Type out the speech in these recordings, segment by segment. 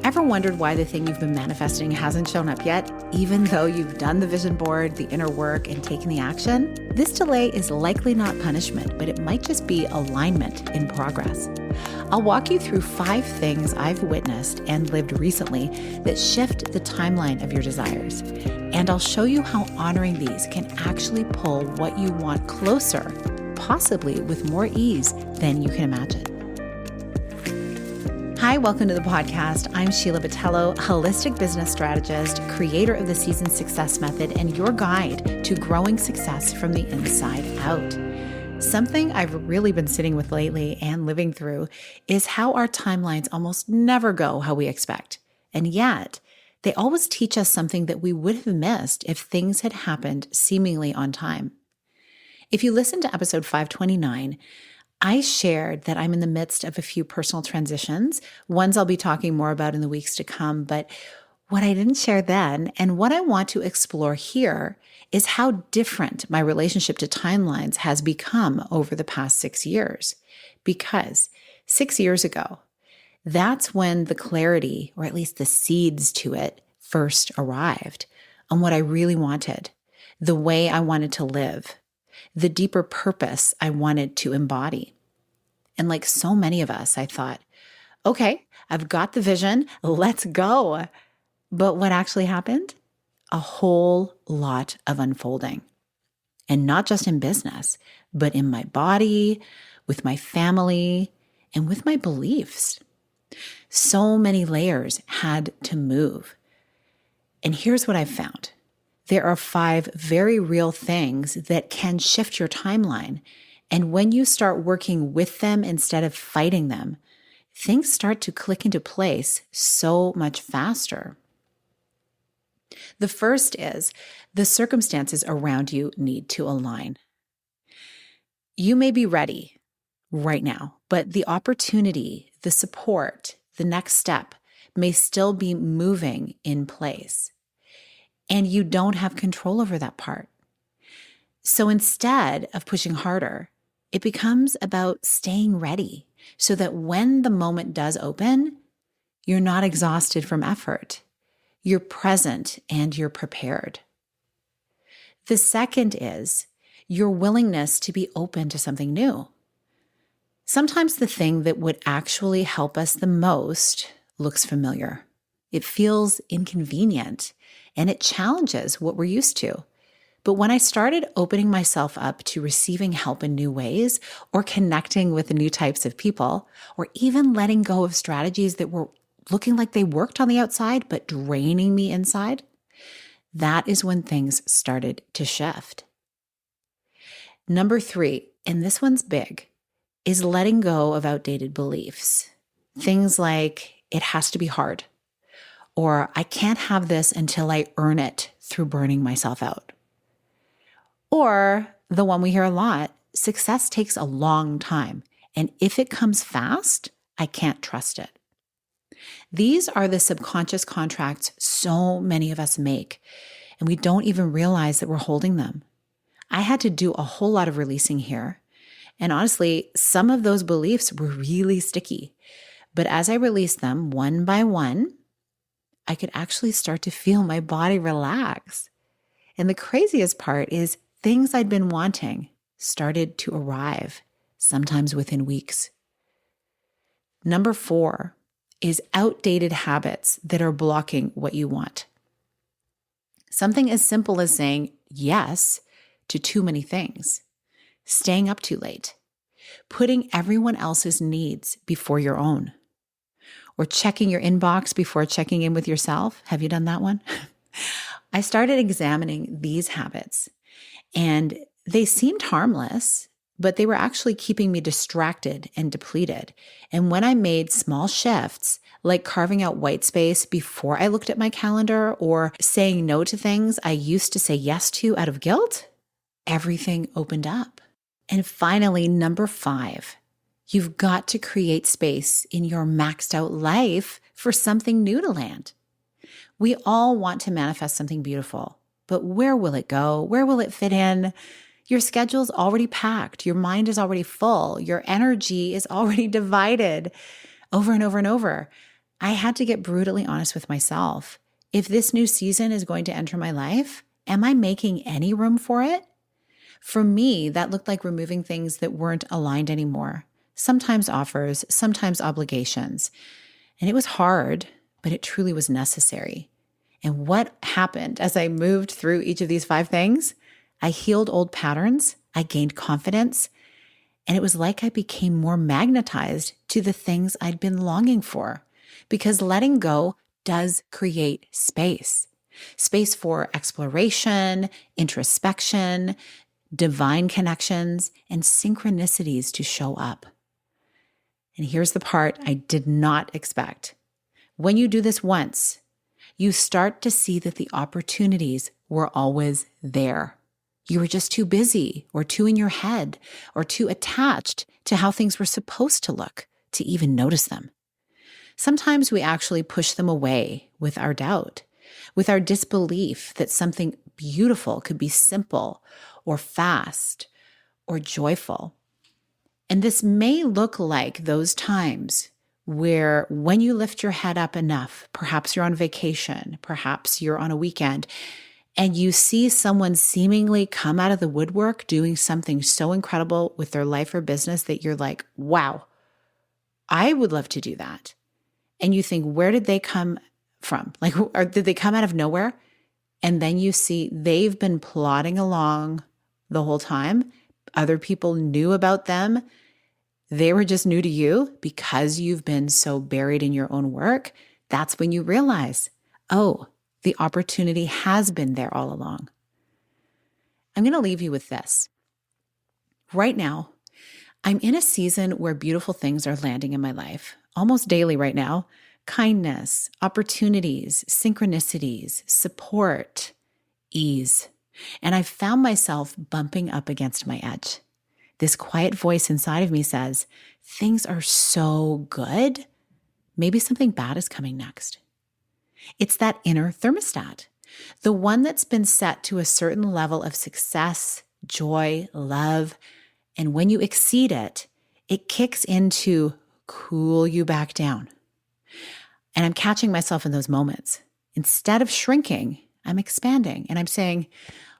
Ever wondered why the thing you've been manifesting hasn't shown up yet, even though you've done the vision board, the inner work, and taken the action? This delay is likely not punishment, but it might just be alignment in progress. I'll walk you through 5 things I've witnessed and lived recently that shift the timeline of your desires. And I'll show you how honoring these can actually pull what you want closer, possibly with more ease than you can imagine. Hi, welcome to the podcast. I'm Sheila Botelho, holistic business strategist, creator of the Seasoned Success Method, and your guide to growing success from the inside out. Something I've really been sitting with lately and living through is how our timelines almost never go how we expect. And yet, they always teach us something that we would have missed if things had happened seemingly on time. If you listen to episode 529, I shared that I'm in the midst of a few personal transitions, ones I'll be talking more about in the weeks to come. But what I didn't share then, and what I want to explore here, is how different my relationship to timelines has become over the past 6 years. Because 6 years ago, that's when the clarity, or at least the seeds to it, first arrived on what I really wanted, the way I wanted to live, the deeper purpose I wanted to embody. And like so many of us, I thought, okay, I've got the vision, let's go. But what actually happened? A whole lot of unfolding. And not just in business, but in my body, with my family, and with my beliefs. So many layers had to move. And here's what I've found. There are 5 very real things that can shift your timeline. And when you start working with them instead of fighting them, things start to click into place so much faster. The first is the circumstances around you need to align. You may be ready right now, but the opportunity, the support, the next step may still be moving in place. And you don't have control over that part. So instead of pushing harder, it becomes about staying ready so that when the moment does open, you're not exhausted from effort. You're present and you're prepared. The second is your willingness to be open to something new. Sometimes the thing that would actually help us the most looks familiar. It feels inconvenient. And it challenges what we're used to. But when I started opening myself up to receiving help in new ways, or connecting with new types of people, or even letting go of strategies that were looking like they worked on the outside, but draining me inside, that is when things started to shift. Number 3, and this one's big, is letting go of outdated beliefs. Things like, it has to be hard. Or I can't have this until I earn it through burning myself out. Or the one we hear a lot, success takes a long time. And if it comes fast, I can't trust it. These are the subconscious contracts so many of us make, and we don't even realize that we're holding them. I had to do a whole lot of releasing here. And honestly, some of those beliefs were really sticky. But as I released them one by one, I could actually start to feel my body relax. And the craziest part is things I'd been wanting started to arrive, sometimes within weeks. Number 4 is outdated habits that are blocking what you want. Something as simple as saying yes to too many things, staying up too late, putting everyone else's needs before your own, or checking your inbox before checking in with yourself. Have you done that one? I started examining these habits, and they seemed harmless, but they were actually keeping me distracted and depleted. And when I made small shifts, like carving out white space before I looked at my calendar, or saying no to things I used to say yes to out of guilt, everything opened up. And finally, number 5, you've got to create space in your maxed out life for something new to land. We all want to manifest something beautiful, but where will it go? Where will it fit in? Your schedule's already packed. Your mind is already full. Your energy is already divided over and over and over. I had to get brutally honest with myself. If this new season is going to enter my life, am I making any room for it? For me, that looked like removing things that weren't aligned anymore. Sometimes offers, sometimes obligations. And it was hard, but it truly was necessary. And what happened as I moved through each of these 5 things? I healed old patterns, I gained confidence, and it was like I became more magnetized to the things I'd been longing for. Because letting go does create space. Space for exploration, introspection, divine connections, and synchronicities to show up. And here's the part I did not expect. When you do this once, you start to see that the opportunities were always there. You were just too busy or too in your head or too attached to how things were supposed to look to even notice them. Sometimes we actually push them away with our doubt, with our disbelief that something beautiful could be simple or fast or joyful. And this may look like those times where when you lift your head up enough, perhaps you're on vacation, perhaps you're on a weekend, and you see someone seemingly come out of the woodwork doing something so incredible with their life or business that you're like, wow, I would love to do that. And you think, where did they come from? Or did they come out of nowhere? And then you see they've been plodding along the whole time. Other people knew about them. They were just new to you because you've been so buried in your own work. That's when you realize, oh, the opportunity has been there all along. I'm going to leave you with this. Right now, I'm in a season where beautiful things are landing in my life, almost daily right now. Kindness, opportunities, synchronicities, support, ease. And I've found myself bumping up against my edge. This quiet voice inside of me says, things are so good. Maybe something bad is coming next. It's that inner thermostat, the one that's been set to a certain level of success, joy, love. And when you exceed it, it kicks in to cool you back down. And I'm catching myself in those moments. Instead of shrinking, I'm expanding and I'm saying,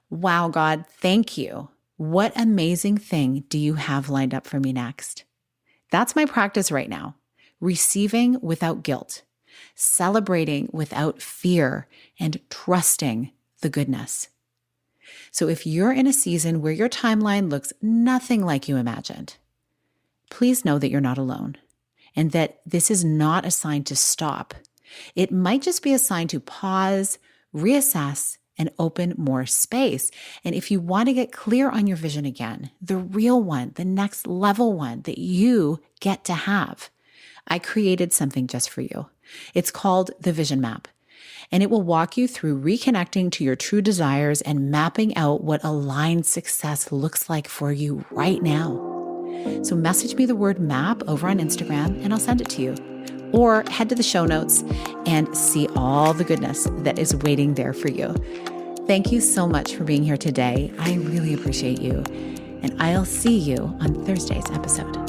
wow, God, thank you. What amazing thing do you have lined up for me next? That's my practice right now. Receiving without guilt, celebrating without fear, and trusting the goodness. So if you're in a season where your timeline looks nothing like you imagined, please know that you're not alone and that this is not a sign to stop. It might just be a sign to pause, reassess, and open more space. And if you want to get clear on your vision again, the real one, the next level one that you get to have, I created something just for you. It's called the Vision Map, and it will walk you through reconnecting to your true desires and mapping out what aligned success looks like for you right now. So message me the word map over on Instagram and I'll send it to you. Or head to the show notes and see all the goodness that is waiting there for you. Thank you so much for being here today. I really appreciate you. And I'll see you on Thursday's episode.